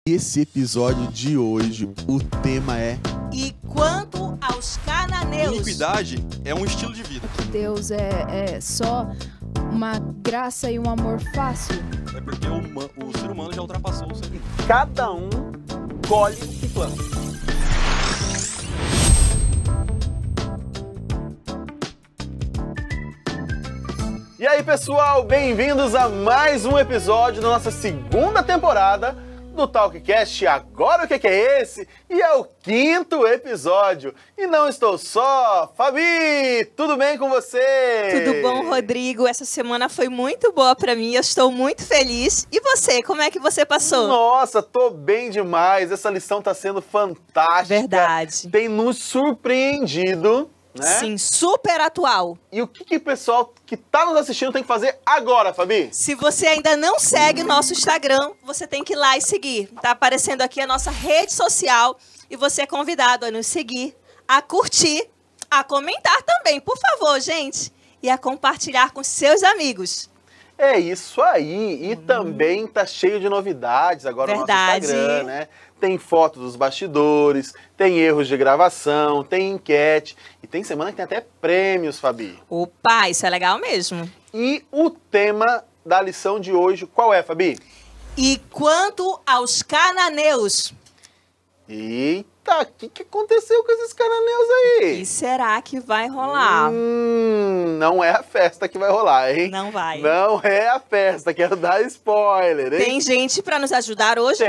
Esse episódio de hoje, o tema é... E quanto aos cananeus? Iniquidade é um estilo de vida. Deus é só uma graça e um amor fácil. É porque o ser humano já ultrapassou o ser humano. Cada um colhe o que planta. E aí, pessoal, bem-vindos a mais um episódio da nossa segunda temporada do Talkcast. Agora o que é esse? E é o 5º episódio. E não estou só. Fabi, tudo bem com você? Tudo bom, Rodrigo? Essa semana foi muito boa pra mim, eu estou muito feliz. E você, como é que você passou? Nossa, tô bem demais. Essa lição tá sendo fantástica. Verdade. Tem nos surpreendido, né? Sim, super atual. E o que o pessoal que tá nos assistindo tem que fazer agora, Fabi? Se você ainda não segue o nosso Instagram, você tem que ir lá e seguir. Tá aparecendo aqui a nossa rede social e você é convidado a nos seguir, a curtir, a comentar também, por favor, gente, e a compartilhar com seus amigos. É isso aí. E também tá cheio de novidades agora no nosso Instagram, né? Tem fotos dos bastidores, tem erros de gravação, tem enquete. E tem semana que tem até prêmios, Fabi. Opa, isso é legal mesmo. E o tema da lição de hoje, qual é, Fabi? E quanto aos cananeus? Eita, o que aconteceu com esses cananeus aí? E será que vai rolar? Não é a festa que vai rolar, hein? Não vai. Não é a festa, quero dar spoiler, hein? Tem gente pra nos ajudar hoje?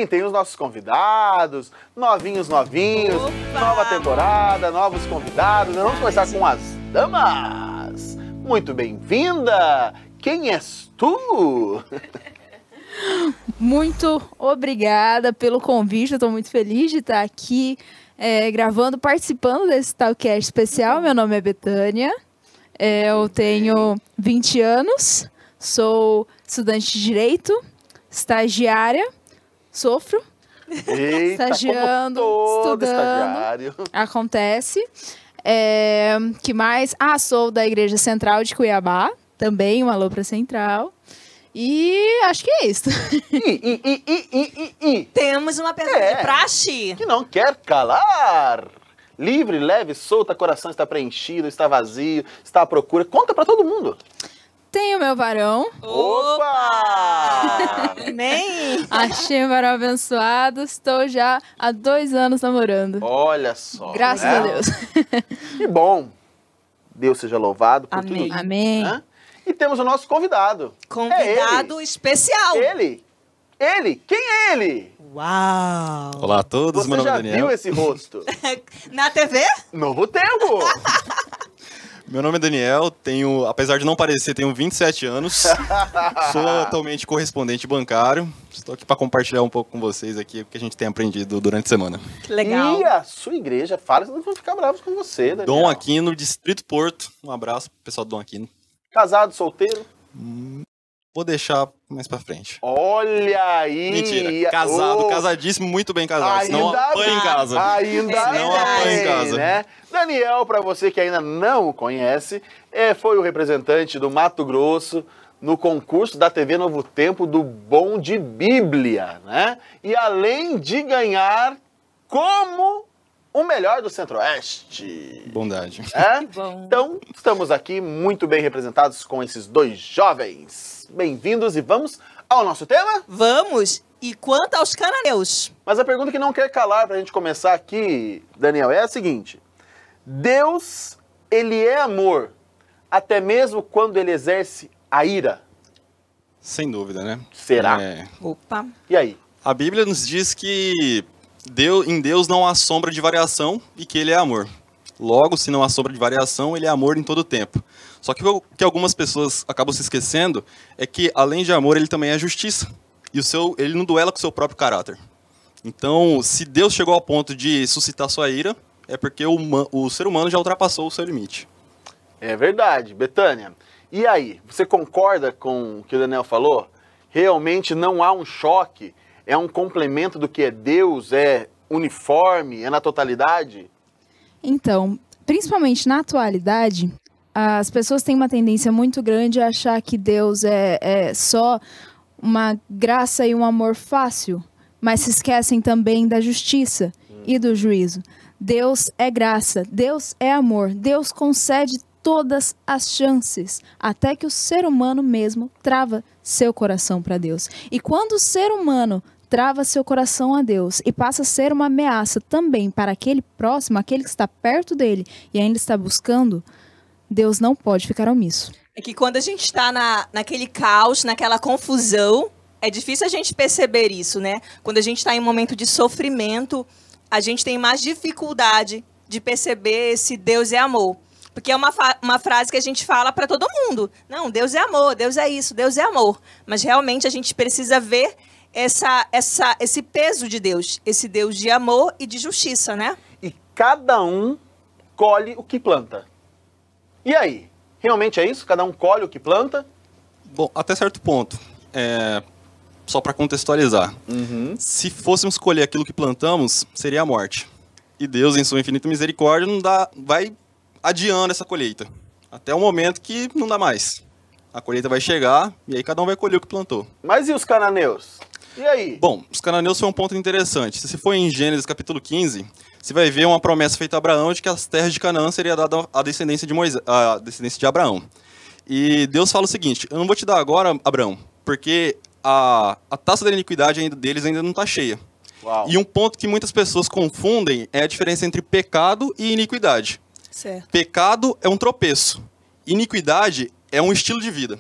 Tem os nossos convidados, novinhos, Opa! nova temporada, novos convidados. Nós vamos começar com as damas. Muito bem-vinda! Quem és tu? Muito obrigada pelo convite, eu estou muito feliz de estar aqui gravando, participando desse Talkcast especial. Meu nome é Betânia, eu tenho 20 anos, sou estudante de Direito, estagiária, sofro, Eita, estagiando, como todo estudando, estagiário. acontece. Que mais? Sou da Igreja Central de Cuiabá, também um alô para Central. E acho que é isso. Temos uma pergunta de praxe. Que não quer calar. Livre, leve, solta, coração está preenchido, está vazio, está à procura. Conta pra todo mundo. Tenho meu varão. Opa! Amém. Achei um varão abençoado. Estou já há 2 anos namorando. Olha só. Graças né? a Deus. Que bom. Deus seja louvado por Amém. tudo isso. Amém. Né? E temos o nosso convidado. Convidado especial. Ele. Quem é ele? Uau. Olá a todos, Você meu nome é já Daniel. viu esse rosto? Na TV? Novo Tempo. Meu nome é Daniel, apesar de não parecer, tenho 27 anos. Sou atualmente correspondente bancário. Estou aqui para compartilhar um pouco com vocês aqui o que a gente tem aprendido durante a semana. Que legal. E a sua igreja, fala, senão vão ficar bravos com você, Daniel. Dom Aquino, Distrito Porto. Um abraço pro pessoal do Dom Aquino. Casado, solteiro? Vou deixar mais pra frente. Olha aí! Mentira, casado, casadíssimo, muito bem casado. Senão apanha em casa. Ainda Senão apanha em casa. né? Daniel, para você que ainda não o conhece, foi o representante do Mato Grosso no concurso da TV Novo Tempo do Bom de Bíblia, né? E além de ganhar como o melhor do Centro-Oeste. Bondade. É? Que bom. Então, estamos aqui muito bem representados com esses 2 jovens. Bem-vindos e vamos ao nosso tema? Vamos. E quanto aos cananeus? Mas a pergunta que não quer calar pra gente começar aqui, Daniel, é a seguinte. Deus, ele é amor, até mesmo quando ele exerce a ira? Sem dúvida, né? Será? Opa. E aí? A Bíblia nos diz que em Deus não há sombra de variação e que ele é amor. Logo, se não há sombra de variação, ele é amor em todo o tempo. Só que o que algumas pessoas acabam se esquecendo é que, além de amor, ele também é justiça. E ele não duela com o seu próprio caráter. Então, se Deus chegou ao ponto de suscitar sua ira, é porque o ser humano já ultrapassou o seu limite. É verdade, Betânia. E aí, você concorda com o que o Daniel falou? Realmente não há um choque? É um complemento do que é Deus? É uniforme? É na totalidade? Então, principalmente na atualidade, as pessoas têm uma tendência muito grande a achar que Deus é só uma graça e um amor fácil. mas se esquecem também da justiça e do juízo. Deus é graça, Deus é amor, Deus concede todas as chances, até que o ser humano mesmo trava seu coração para Deus. E quando o ser humano trava seu coração a Deus e passa a ser uma ameaça também para aquele próximo, aquele que está perto dele e ainda está buscando, Deus não pode ficar omisso. É que quando a gente está naquele caos, naquela confusão, é difícil a gente perceber isso, né? Quando a gente está em um momento de sofrimento, a gente tem mais dificuldade de perceber se Deus é amor. Porque é uma frase que a gente fala para todo mundo. Não, Deus é amor, Deus é isso, Deus é amor. Mas realmente a gente precisa ver esse peso de Deus, esse Deus de amor e de justiça, né? E cada um colhe o que planta. E aí? Realmente é isso? Cada um colhe o que planta? Bom, até certo ponto. Só para contextualizar. Se fôssemos colher aquilo que plantamos, seria a morte. E Deus, em sua infinita misericórdia, vai adiando essa colheita. Até o momento que não dá mais. A colheita vai chegar e aí cada um vai colher o que plantou. Mas e os cananeus? E aí? Bom, os cananeus foi um ponto interessante. Se for em Gênesis capítulo 15, você vai ver uma promessa feita a Abraão de que as terras de Canaã seria dada à descendência de à descendência de Abraão. E Deus fala o seguinte: eu não vou te dar agora, Abraão, porque a taça da iniquidade deles ainda não está cheia. Uau. E um ponto que muitas pessoas confundem é a diferença entre pecado e iniquidade. Certo. Pecado é um tropeço. Iniquidade é um estilo de vida.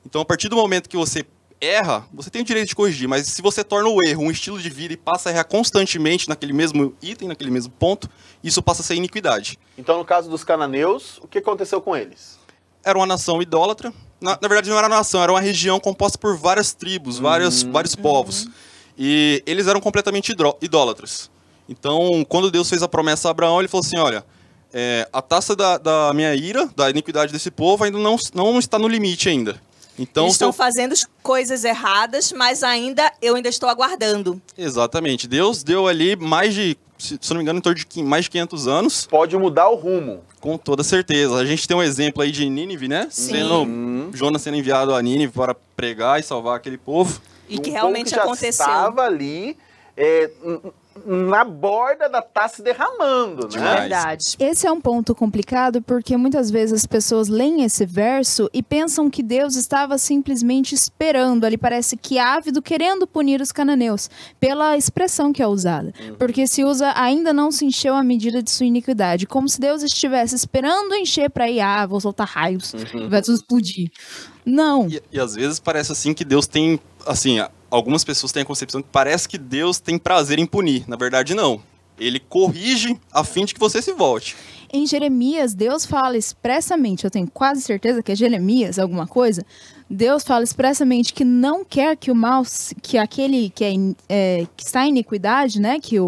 Então, a partir do momento que você erra, você tem o direito de corrigir, mas se você torna o erro um estilo de vida e passa a errar constantemente naquele mesmo item, naquele mesmo ponto, isso passa a ser iniquidade. Então, no caso dos cananeus, o que aconteceu com eles? Era uma nação idólatra. Na verdade, não era uma nação, era uma região composta por várias tribos, vários povos. E eles eram completamente idólatras. Então, quando Deus fez a promessa a Abraão, ele falou assim, olha, a taça da minha ira, da iniquidade desse povo, ainda não está no limite ainda. Então, eles estão fazendo coisas erradas, mas eu ainda estou aguardando. Exatamente. Deus deu ali mais de, se não me engano, em torno de mais de 500 anos. Pode mudar o rumo. Com toda certeza. A gente tem um exemplo aí de Nínive, né? Jonas sendo enviado a Nínive para pregar e salvar aquele povo. E que realmente aconteceu. Estava ali na borda da taça derramando, né? Verdade. Esse é um ponto complicado porque muitas vezes as pessoas leem esse verso e pensam que Deus estava simplesmente esperando, ali parece que ávido, querendo punir os cananeus, pela expressão que é usada. Porque se usa, ainda não se encheu a medida de sua iniquidade, como se Deus estivesse esperando encher para ir, vou soltar raios, vai tudo explodir. Não. E às vezes parece assim que Deus tem, assim, algumas pessoas têm a concepção que parece que Deus tem prazer em punir. Na verdade, não. Ele corrige a fim de que você se volte. Em Jeremias, Deus fala expressamente, eu tenho quase certeza que é Jeremias, alguma coisa, Deus fala expressamente que não quer que o mal, que aquele que está em iniquidade, né, que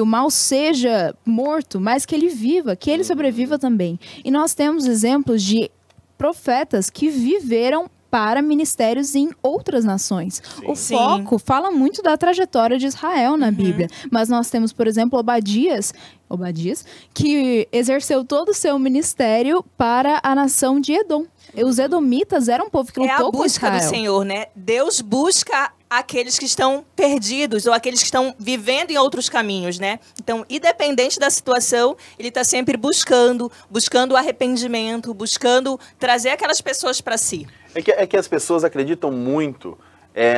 o mal seja morto, mas que ele viva, que ele sobreviva também. E nós temos exemplos de profetas que viveram para ministérios em outras nações. Sim. O foco fala muito da trajetória de Israel na Bíblia, mas nós temos, por exemplo, Obadias, que exerceu todo o seu ministério para a nação de Edom. Os edomitas eram um povo que lutou por Israel. É a busca do Senhor, né? Deus busca aqueles que estão perdidos ou aqueles que estão vivendo em outros caminhos, né? Então, independente da situação, ele está sempre buscando arrependimento, buscando trazer aquelas pessoas para si. É que as pessoas acreditam muito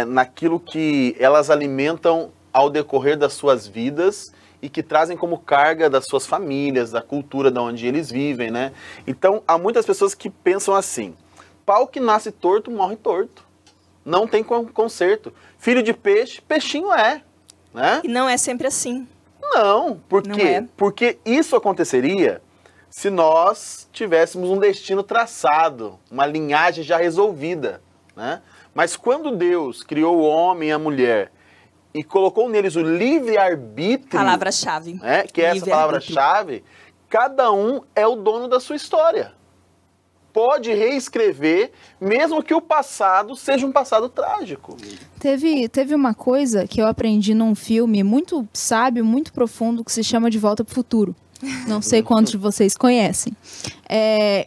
naquilo que elas alimentam ao decorrer das suas vidas e que trazem como carga das suas famílias, da cultura de onde eles vivem, né? Então, há muitas pessoas que pensam assim, pau que nasce torto, morre torto. Não tem conserto. Filho de peixe, peixinho é, né? E não é sempre assim. Não, por quê? Porque isso aconteceria se nós tivéssemos um destino traçado, uma linhagem já resolvida, né? Mas quando Deus criou o homem e a mulher e colocou neles o livre-arbítrio... Palavra-chave. Que é essa palavra-chave, cada um é o dono da sua história. Pode reescrever, mesmo que o passado seja um passado trágico. Teve uma coisa que eu aprendi num filme muito sábio, muito profundo, que se chama De Volta para o Futuro. Não sei quantos de vocês conhecem.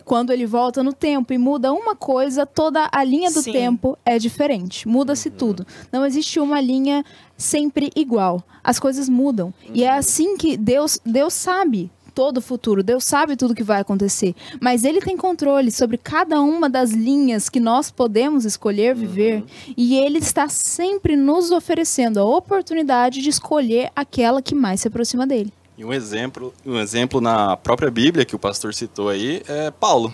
Quando ele volta no tempo e muda uma coisa, toda a linha do Sim. tempo é diferente. Muda-se tudo. Não existe uma linha sempre igual. As coisas mudam. E é assim que Deus sabe todo o futuro. Deus sabe tudo que vai acontecer. Mas ele tem controle sobre cada uma das linhas que nós podemos escolher viver. E ele está sempre nos oferecendo a oportunidade de escolher aquela que mais se aproxima dele. E um exemplo na própria Bíblia, que o pastor citou aí, é Paulo.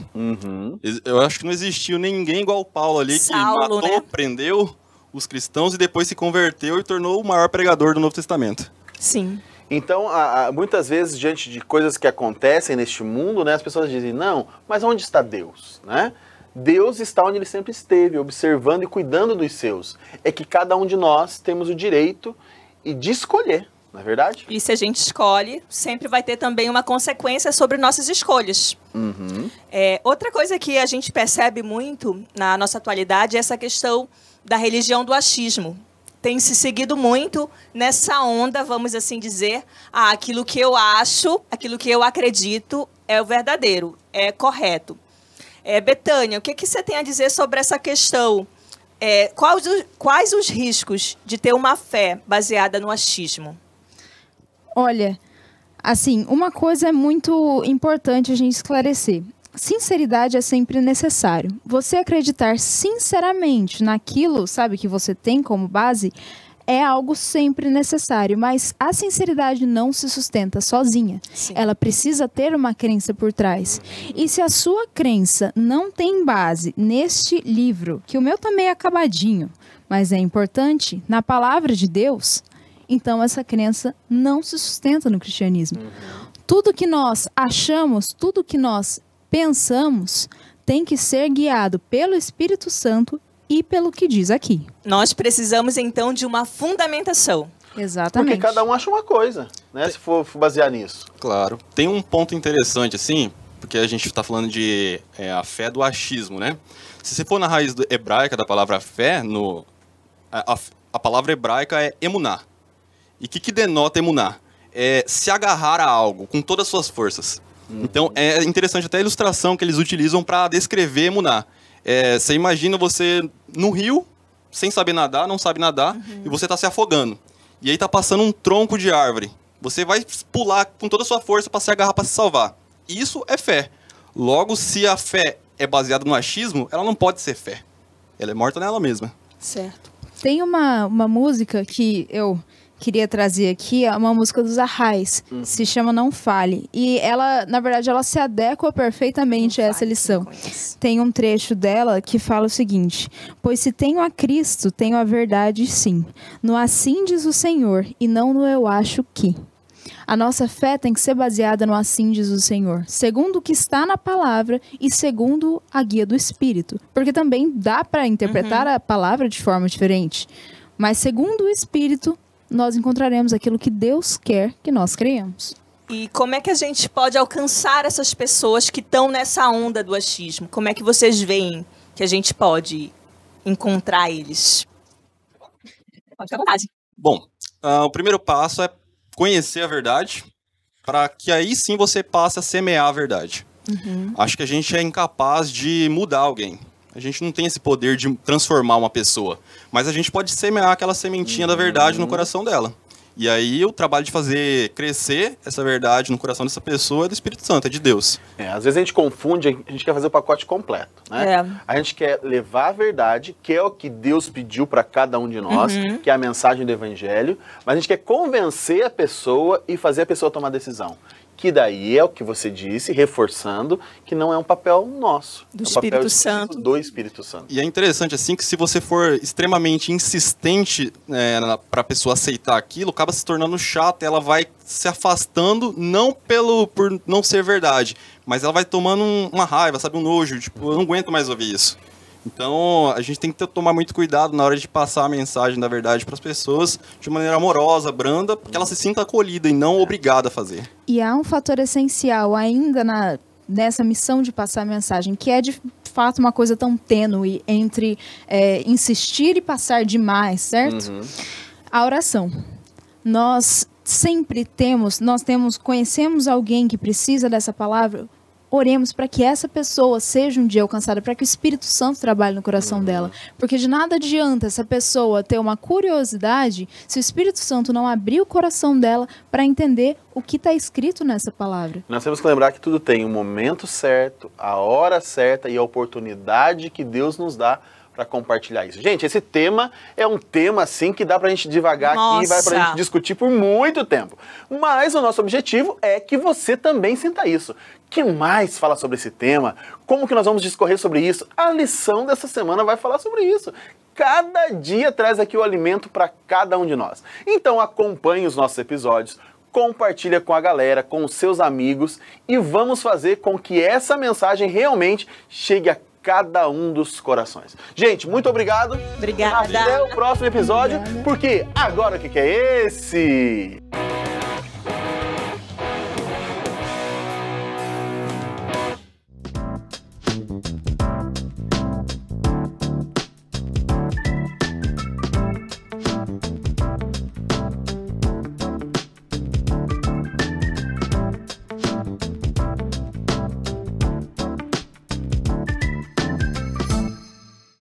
Eu acho que não existiu ninguém igual Paulo ali, Saulo, que matou, né? prendeu os cristãos e depois se converteu e tornou o maior pregador do Novo Testamento. Sim. Então, muitas vezes, diante de coisas que acontecem neste mundo, né, as pessoas dizem, não, mas onde está Deus? Né? Deus está onde ele sempre esteve, observando e cuidando dos seus. É que cada um de nós temos o direito de escolher, não é verdade? E se a gente escolhe, sempre vai ter também uma consequência sobre nossas escolhas. Outra coisa que a gente percebe muito na nossa atualidade é essa questão da religião do achismo. Tem se seguido muito nessa onda, vamos assim dizer, aquilo que eu acho, aquilo que eu acredito é o verdadeiro, é correto. Betânia, o que você tem a dizer sobre essa questão? Quais os riscos de ter uma fé baseada no achismo? Olha, assim, uma coisa é muito importante a gente esclarecer. Sinceridade é sempre necessário. Você acreditar sinceramente naquilo, sabe, que você tem como base, é algo sempre necessário. Mas a sinceridade não se sustenta sozinha. Sim. Ela precisa ter uma crença por trás. E se a sua crença não tem base neste livro, que o meu também é acabadinho, mas é importante, na palavra de Deus, então essa crença não se sustenta no cristianismo. Tudo que nós achamos, tudo que nós pensamos tem que ser guiado pelo Espírito Santo e pelo que diz aqui. Nós precisamos, então, de uma fundamentação. Exatamente. Porque cada um acha uma coisa, né, se for basear nisso. Claro. Tem um ponto interessante, assim, porque a gente está falando de a fé do achismo, né? Se você for na raiz hebraica da palavra fé, a palavra hebraica é emuná. E o que denota emuná? É se agarrar a algo com todas as suas forças. Então, é interessante até a ilustração que eles utilizam para descrever emuná. Você imagina você no rio, sem saber nadar, não sabe nadar, e você está se afogando. E aí está passando um tronco de árvore. Você vai pular com toda a sua força para se agarrar, para se salvar. Isso é fé. Logo, se a fé é baseada no achismo, ela não pode ser fé. Ela é morta nela mesma. Certo. Tem uma música que eu queria trazer aqui, é uma música dos Arrais, se chama Não Fale. E ela, na verdade, ela se adequa perfeitamente a essa lição. Tem um trecho dela que fala o seguinte: pois se tenho a Cristo, tenho a verdade sim. No assim diz o Senhor, e não no eu acho que. A nossa fé tem que ser baseada no assim diz o Senhor, segundo o que está na palavra e segundo a guia do Espírito. Porque também dá para interpretar a palavra de forma diferente. Mas segundo o Espírito, nós encontraremos aquilo que Deus quer que nós creiamos. E como é que a gente pode alcançar essas pessoas que estão nessa onda do achismo? Como é que vocês veem que a gente pode encontrar eles? Pode ficar à vontade. Bom, o primeiro passo é conhecer a verdade, para que aí sim você passe a semear a verdade. Acho que a gente é incapaz de mudar alguém. A gente não tem esse poder de transformar uma pessoa. Mas a gente pode semear aquela sementinha da verdade no coração dela. E aí o trabalho de fazer crescer essa verdade no coração dessa pessoa é do Espírito Santo, é de Deus. Às vezes a gente confunde, a gente quer fazer o pacote completo, né? A gente quer levar a verdade, que é o que Deus pediu para cada um de nós, que é a mensagem do Evangelho, mas a gente quer convencer a pessoa e fazer a pessoa tomar decisão. Que daí é o que você disse, reforçando, que não é um papel nosso. Do é um papel Espírito Santo. do Espírito Santo. E é interessante, assim, que se você for extremamente insistente para a pessoa aceitar aquilo, acaba se tornando chato, ela vai se afastando, não por não ser verdade, mas ela vai tomando uma raiva, sabe, um nojo, tipo, eu não aguento mais ouvir isso. Então, a gente tem que tomar muito cuidado na hora de passar a mensagem da verdade para as pessoas de maneira amorosa, branda, porque ela se sinta acolhida e não obrigada a fazer. E há um fator essencial ainda nessa missão de passar a mensagem, que é de fato uma coisa tão tênue entre insistir e passar demais, certo? A oração. Nós sempre conhecemos alguém que precisa dessa palavra, oremos para que essa pessoa seja um dia alcançada, para que o Espírito Santo trabalhe no coração dela. Porque de nada adianta essa pessoa ter uma curiosidade se o Espírito Santo não abrir o coração dela para entender o que está escrito nessa palavra. Nós temos que lembrar que tudo tem o momento certo, a hora certa e a oportunidade que Deus nos dá para compartilhar isso. Gente, esse tema é um tema assim que dá pra gente divagar aqui e vai pra gente discutir por muito tempo. Mas o nosso objetivo é que você também sinta isso. Que mais fala sobre esse tema? Como que nós vamos discorrer sobre isso? A lição dessa semana vai falar sobre isso. Cada dia traz aqui o alimento para cada um de nós. Então acompanhe os nossos episódios, compartilha com a galera, com os seus amigos e vamos fazer com que essa mensagem realmente chegue a cada um dos corações. Gente, muito obrigado. Obrigada. Até o próximo episódio, porque agora o que é esse?